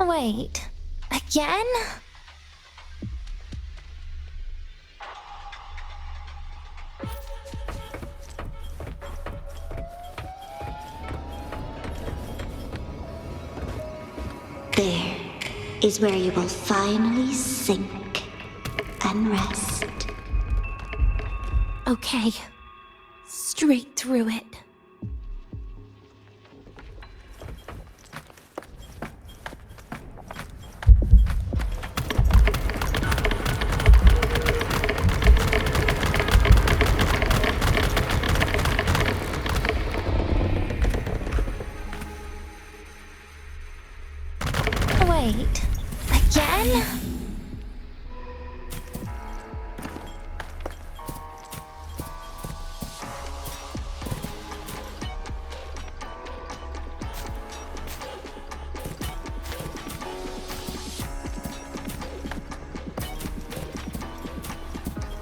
Wait, again? There is where you will finally sink and rest. Okay, straight through it. Wait, again?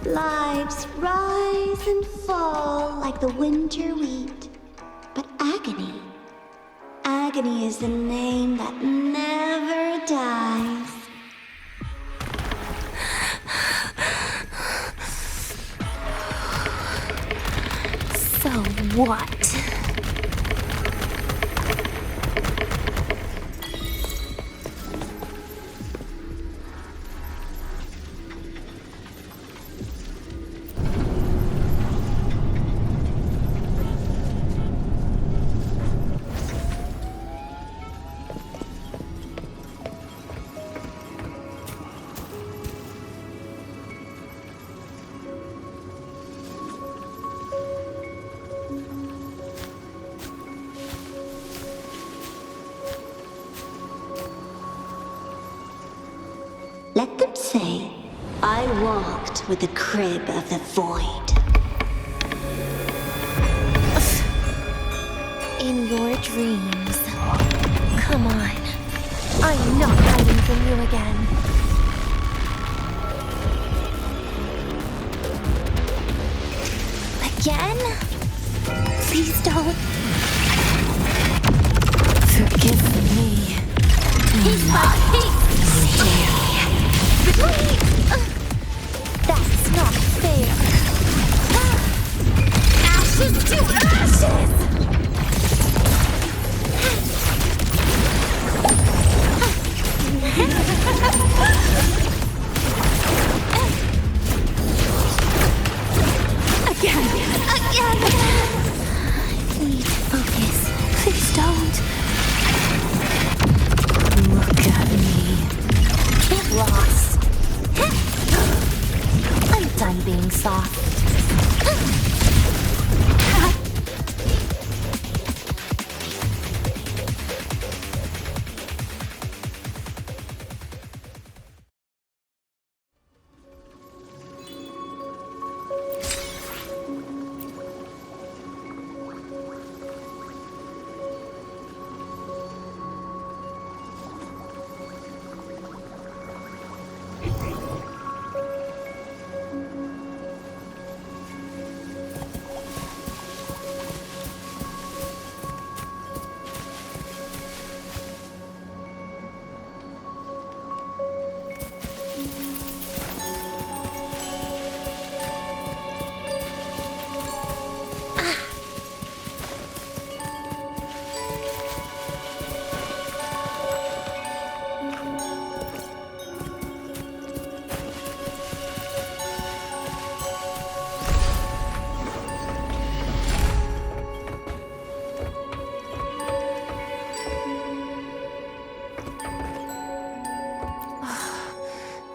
Lives rise and fall like the winter wheat. But agony is the name that never dies. So what? Let them say, I walked with the crib of the void. In your dreams. Come on. I'm not hiding from you again. Again? Please don't. Forgive me. Piece by piece. Wait! That's not fair. Ashes to ashes! Again! I need to focus. Please don't. Look at me. Get lost. I'm done being soft.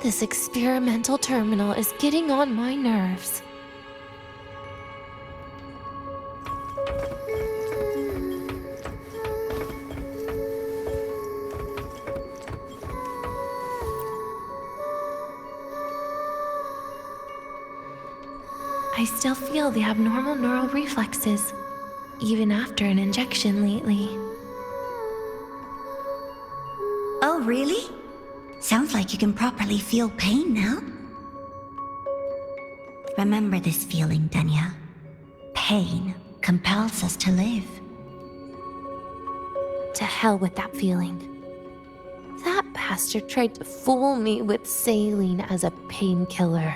This experimental terminal is getting on my nerves. I still feel the abnormal neural reflexes, even after an injection lately. Oh, really? Sounds like you can properly feel pain now. Remember this feeling, Danya. Pain compels us to live. To hell with that feeling. That bastard tried to fool me with saline as a painkiller.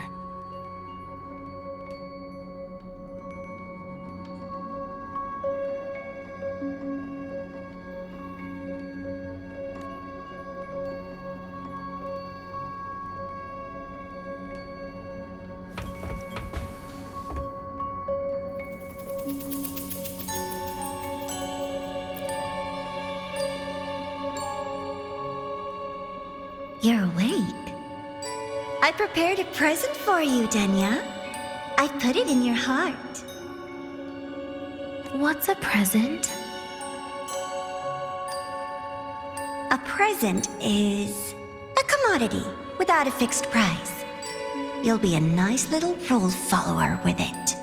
You're awake. I prepared a present for you, Denya. I put it in your heart. What's a present? A present is a commodity without a fixed price. You'll be a nice little rule follower with it.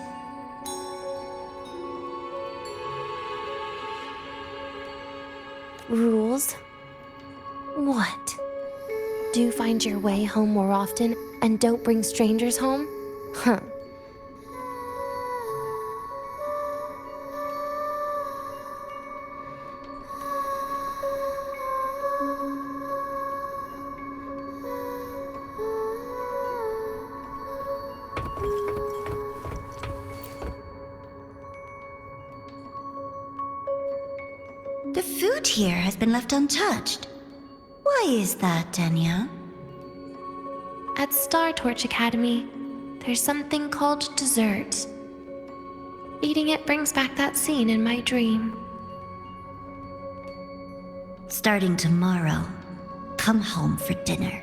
Rules? What? Do find your way home more often and don't bring strangers home? Huh. The food here has been left untouched. Why is that, Denya? At Star Torch Academy, there's something called dessert. Eating it brings back that scene in my dream. Starting tomorrow, come home for dinner.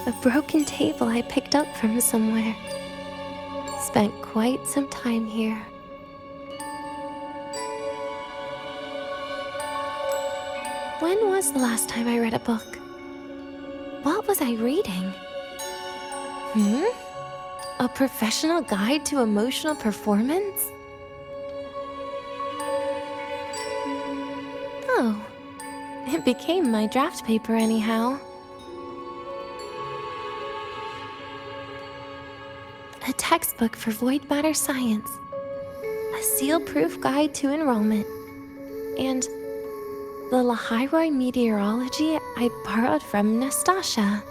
A broken table I picked up from somewhere. Spent quite some time here. When was the last time I read a book? What was I reading? A professional guide to emotional performance? Oh, it became my draft paper anyhow. A textbook for void matter science, a seal-proof guide to enrollment, and the Lahairoi meteorology I borrowed from Nastasha.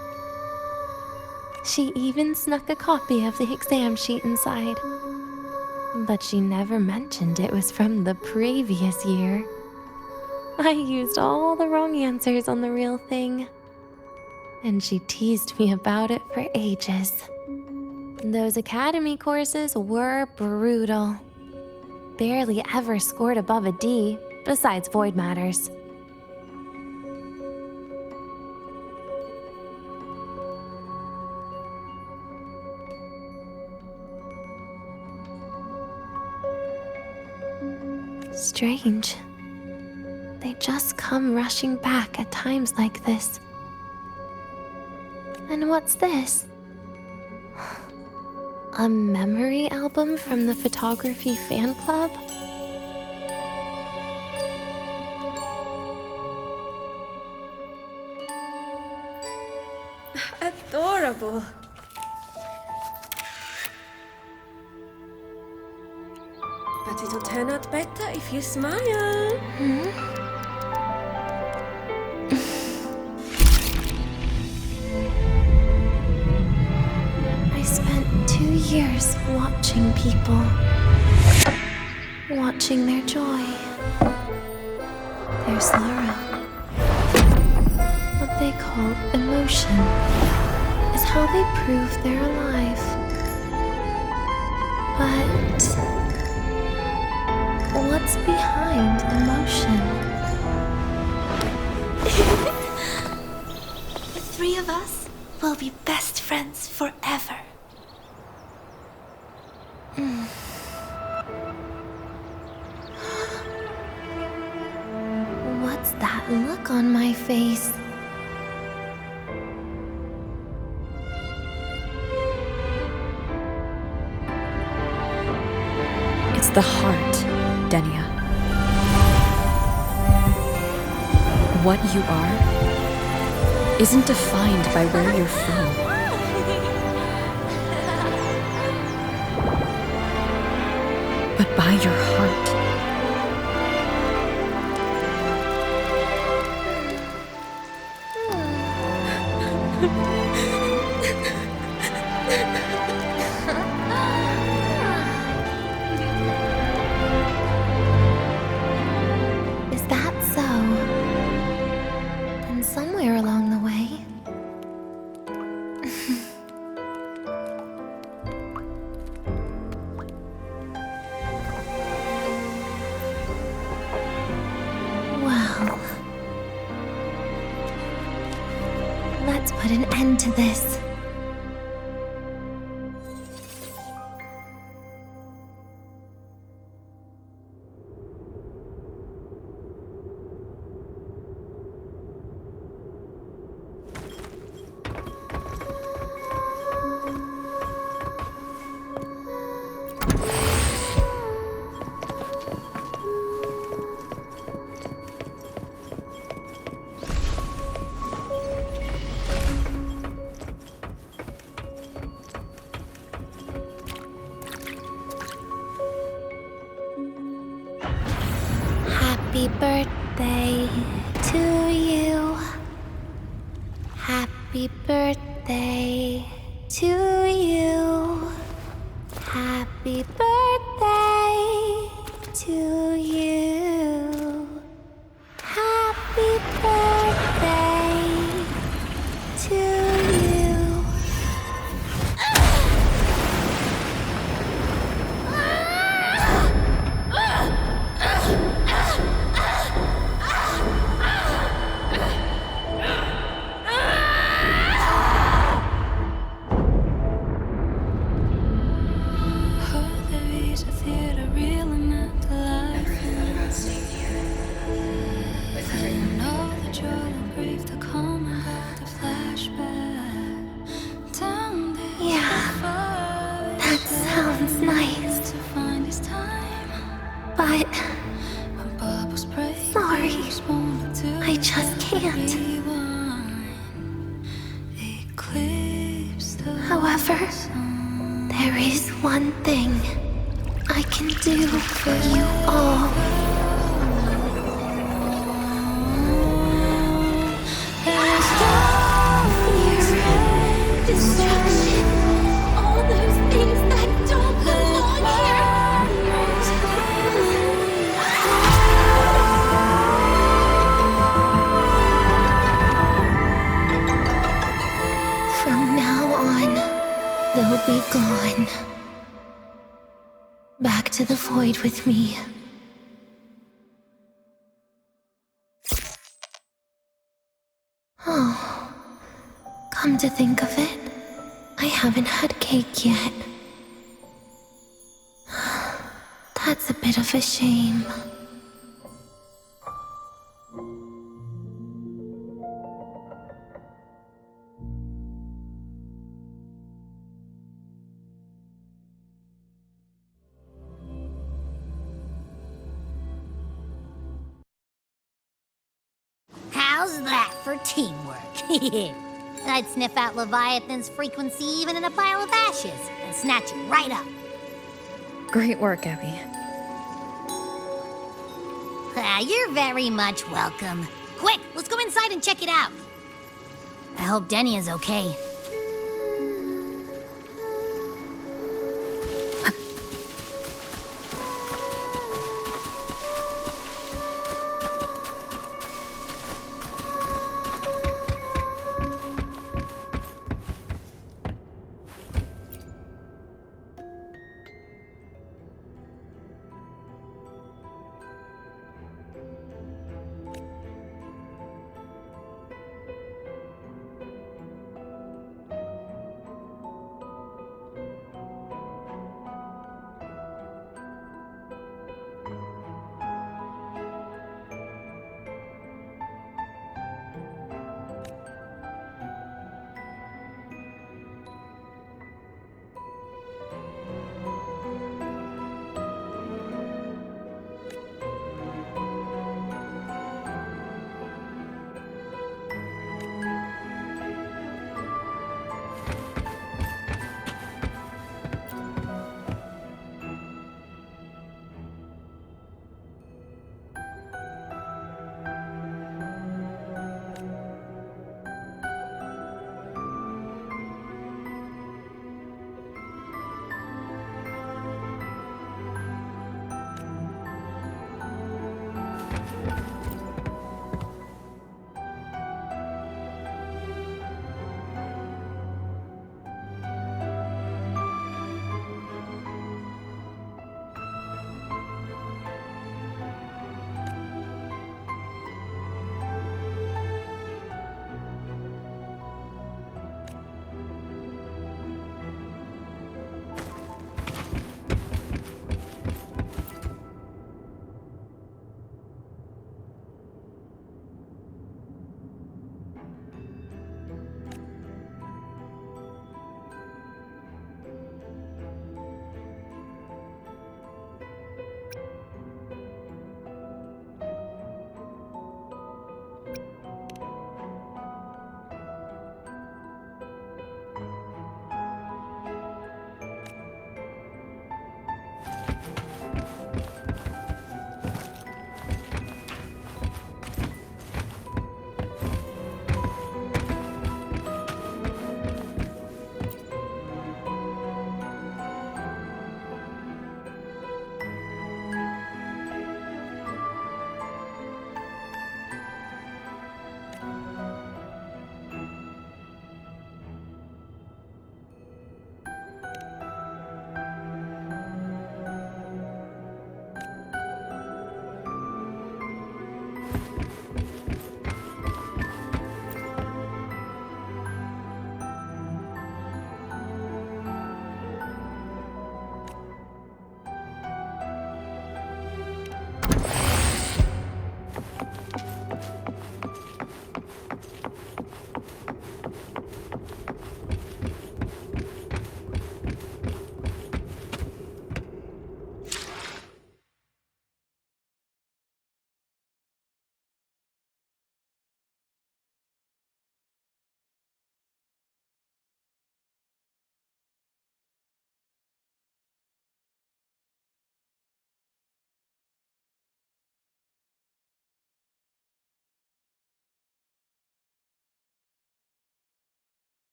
She even snuck a copy of the exam sheet inside, but she never mentioned it was from the previous year. I used all the wrong answers on the real thing, and she teased me about it for ages. Those academy courses were brutal. Barely ever scored above a D, besides void matters. Strange. They just come rushing back at times like this. And what's this? A memory album from the photography fan club? Adorable. But it'll turn out better if you smile. I spent 2 years watching people. Watching their joy. Their sorrow. What they call emotion is how they prove they're alive. But what's behind emotion? The three of us will be best friends forever. What's that look on my face? It's the heart, Denya. What you are isn't defined by where you're from. But by your heart. Is that so? Then somewhere along the way. Well, let's put an end to this. Happy birthday to you. Happy birthday to you. Happy birthday to you. Happy birthday to you. Yeah, that sounds nice. But sorry, I just can't. However, there is one thing I can do for you all. Fear, destruction, all those things that don't belong here. From now on, they'll be gone. Back to the void with me. Oh, come to think of it, I haven't had cake yet. That's a bit of a shame. How's that for teamwork? I'd sniff out Leviathan's frequency even in a pile of ashes and snatch it right up. Great work, Abby. You're very much welcome. Quick, let's go inside and check it out. I hope Denny is okay.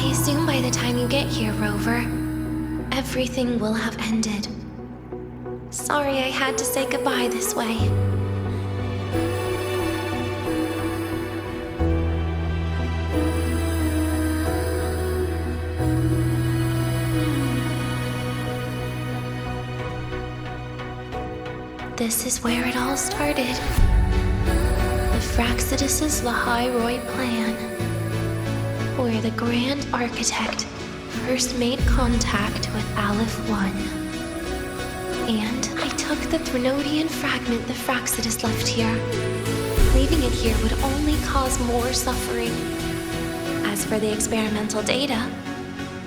I assume by the time you get here, Rover, everything will have ended. Sorry I had to say goodbye this way. This is where it all started. The Fraxidus' Lahairoi plan, where the Grand Architect first made contact with Aleph 1. And I took the Threnodian fragment the Fraxidus left here. Leaving it here would only cause more suffering. As for the experimental data,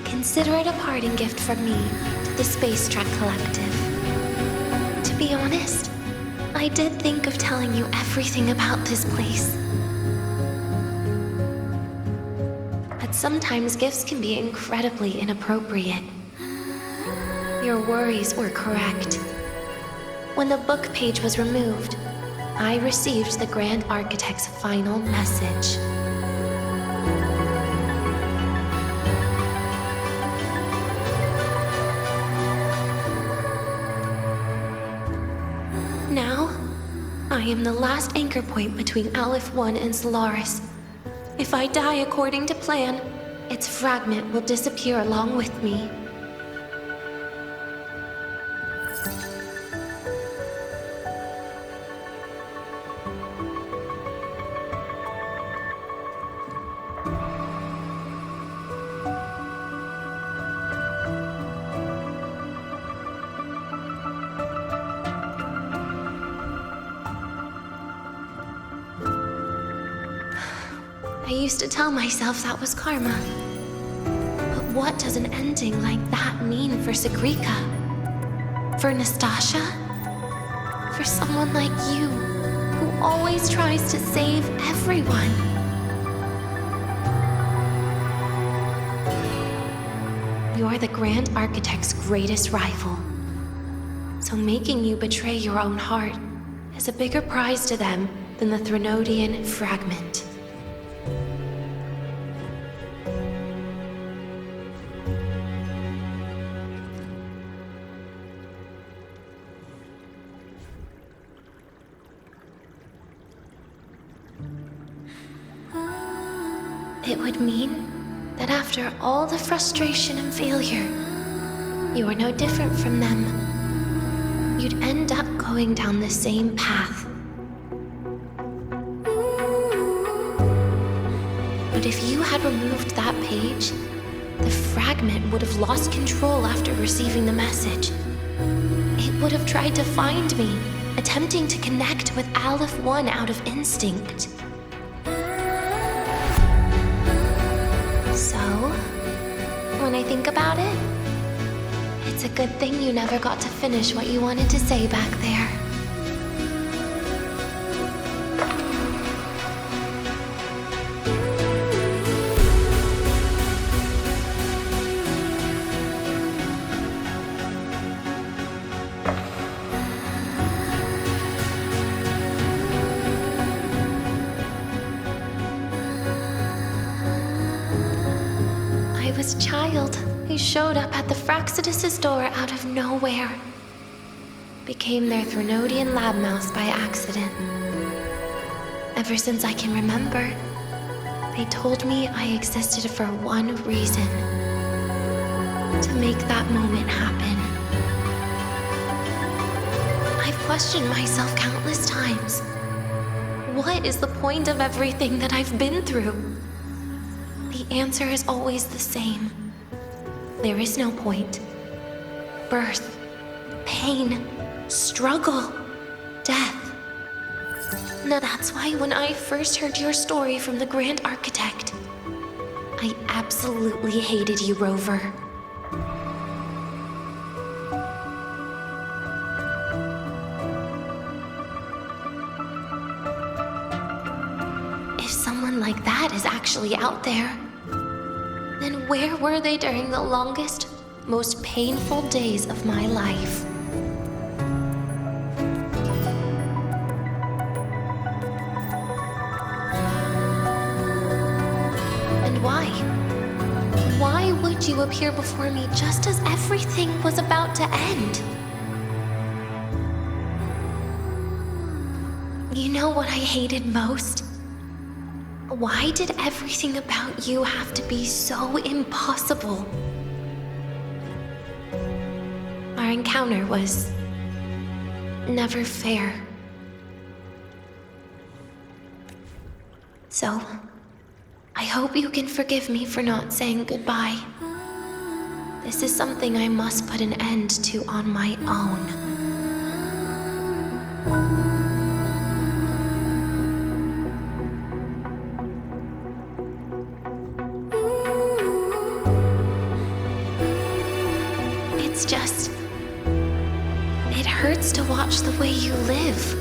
consider it a parting gift from me to the Space Trek Collective. To be honest, I did think of telling you everything about this place. But sometimes gifts can be incredibly inappropriate. Your worries were correct. When the book page was removed, I received the Grand Architect's final message. Now, I am the last anchor point between Aleph 1 and Solaris. If I die according to plan, its fragment will disappear along with me. I used to tell myself that was karma. But what does an ending like that mean for Sigrika? For Nastasha? For someone like you, who always tries to save everyone? You're the Grand Architect's greatest rival. So making you betray your own heart is a bigger prize to them than the Threnodian fragment. It would mean that after all the frustration and failure, you are no different from them. You'd end up going down the same path. But if you had removed that page, the fragment would have lost control after receiving the message. It would have tried to find me, attempting to connect with Aleph 1 out of instinct. So, when I think about it, it's a good thing you never got to finish what you wanted to say back there. I was a child who showed up at the Fraxidus' door out of nowhere. Became their Threnodian lab mouse by accident. Ever since I can remember, they told me I existed for one reason. To make that moment happen. I've questioned myself countless times. What is the point of everything that I've been through? The answer is always the same. There is no point. Birth, pain, struggle, death. Now that's why when I first heard your story from the Grand Architect, I absolutely hated you, Rover. If someone like that is actually out there, then where were they during the longest, most painful days of my life? And why? why would you appear before me just as everything was about to end? You know what I hated most? Why did everything about you have to be so impossible? Our encounter was never fair. So, I hope you can forgive me for not saying goodbye. This is something I must put an end to on my own. It's just... it hurts to watch the way you live.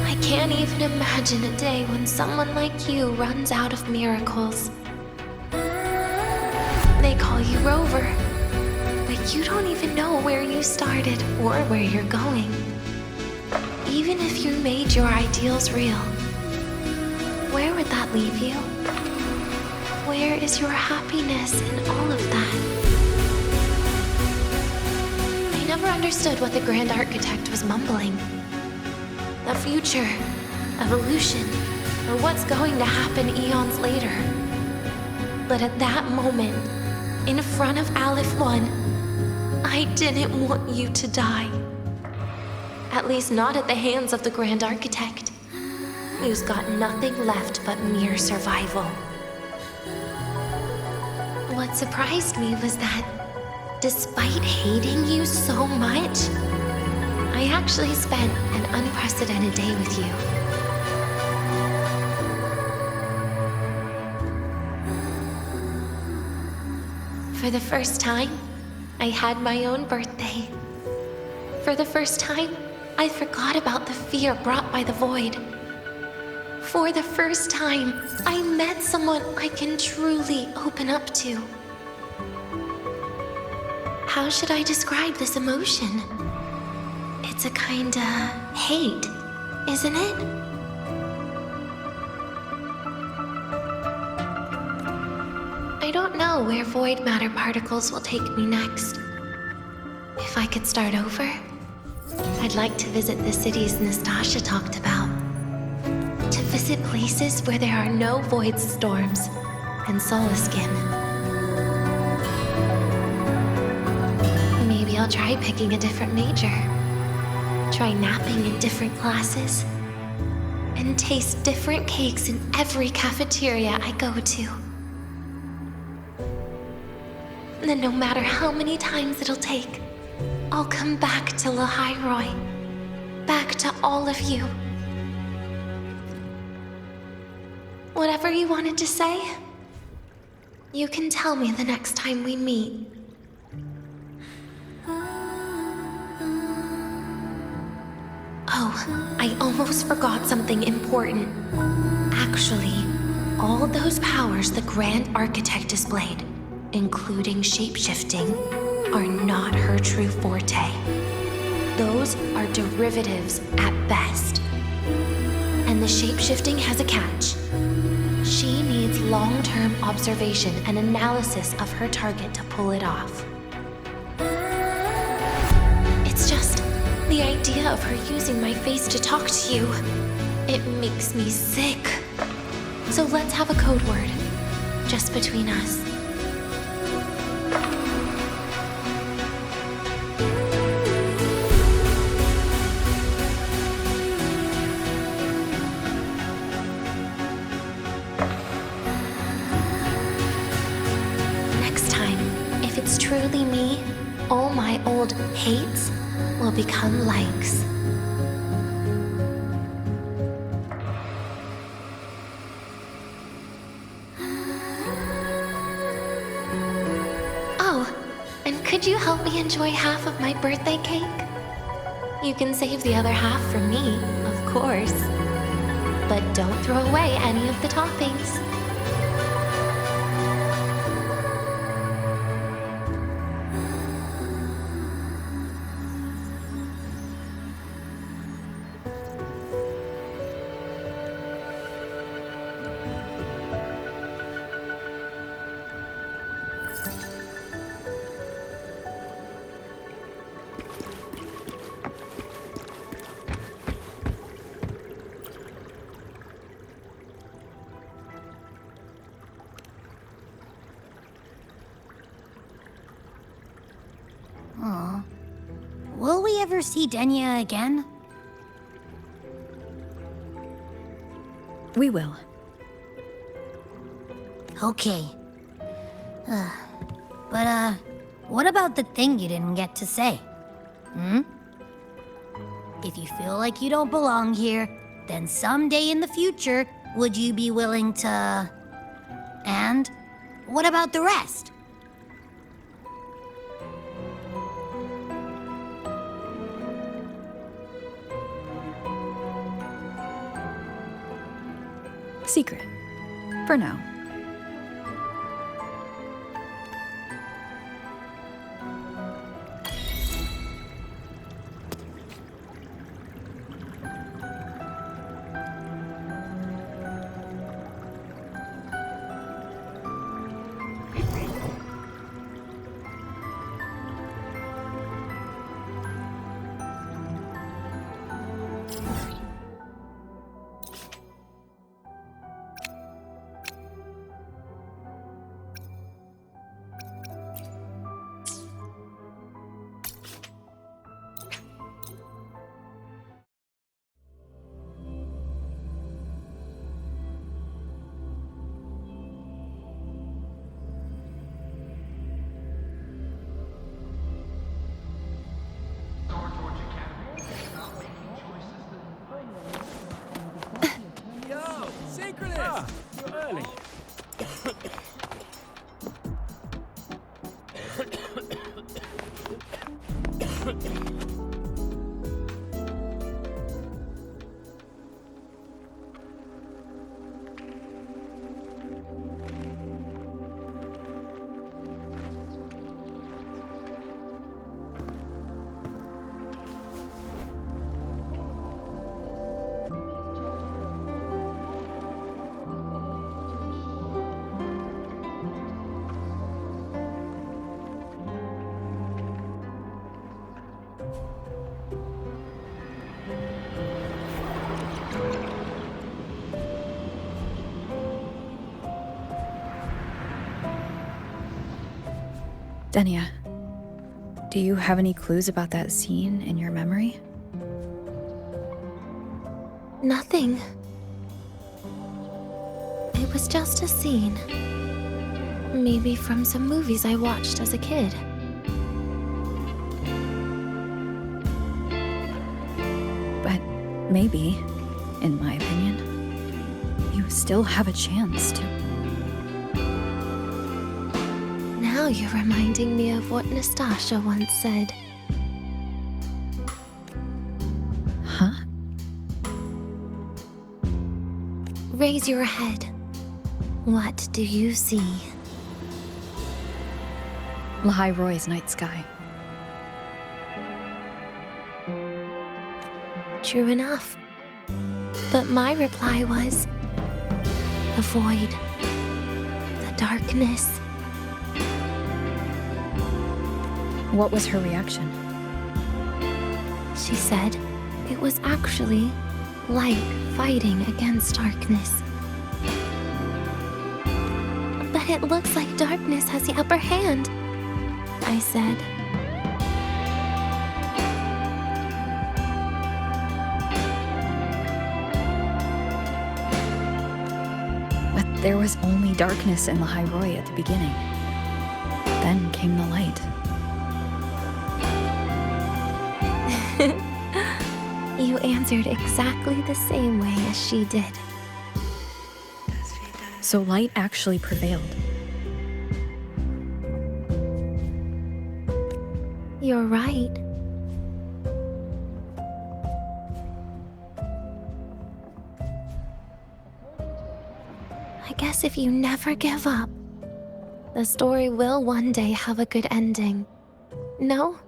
I can't even imagine a day when someone like you runs out of miracles. They call you Rover, but you don't even know where you started or where you're going. Even if you made your ideals real, where would that leave you? Where is your happiness in all of that? I never understood what the Grand Architect was mumbling. The future, evolution, or what's going to happen eons later. But at that moment, in front of Aleph 1, I didn't want you to die. At least not at the hands of the Grand Architect, who's got nothing left but mere survival. What surprised me was that, despite hating you so much, I actually spent an unprecedented day with you. For the first time, I had my own birthday. For the first time, I forgot about the fear brought by the void. For the first time, I met someone I can truly open up to. How should I describe this emotion? It's a kinda hate, isn't it? I don't know where void matter particles will take me next. If I could start over, I'd like to visit the cities Nastasia talked about. To visit places where there are no void storms and Solaskin. Maybe I'll try picking a different major. Try napping in different classes. And taste different cakes in every cafeteria I go to. Then no matter how many times it'll take, I'll come back to Lahairoi. Back to all of you. Whatever you wanted to say, you can tell me the next time we meet. Oh, I almost forgot something important. Actually, all those powers the Grand Architect displayed, including shapeshifting, are not her true forte. Those are derivatives at best. And the shapeshifting has a catch. She needs long-term observation and analysis of her target to pull it off. It's just the idea of her using my face to talk to you. It makes me sick. So let's have a code word, just between us. Next time, if it's truly me, all my old hates will become likes. Oh, and could you help me enjoy half of my birthday cake? You can save the other half for me, of course. But don't throw away any of the toppings. ever see Denya again? We will. Okay. But, what about the thing you didn't get to say? If you feel like you don't belong here, then someday in the future, would you be willing to... And what about the rest? Secret. For now. Denia, do you have any clues about that scene in your memory? Nothing. It was just a scene. Maybe from some movies I watched as a kid. But maybe, in my opinion, you still have a chance to. Now you're reminding me of what Nastasha once said. Huh? Raise your head. What do you see? Lahai Roy's night sky. True enough. But my reply was... the void. The darkness. What was her reaction? She said it was actually light fighting against darkness. But it looks like darkness has the upper hand, I said. But there was only darkness in Lahai Roy at the beginning. Then came the light. You answered exactly the same way as she did. So light actually prevailed. You're right. I guess if you never give up, the story will one day have a good ending. No?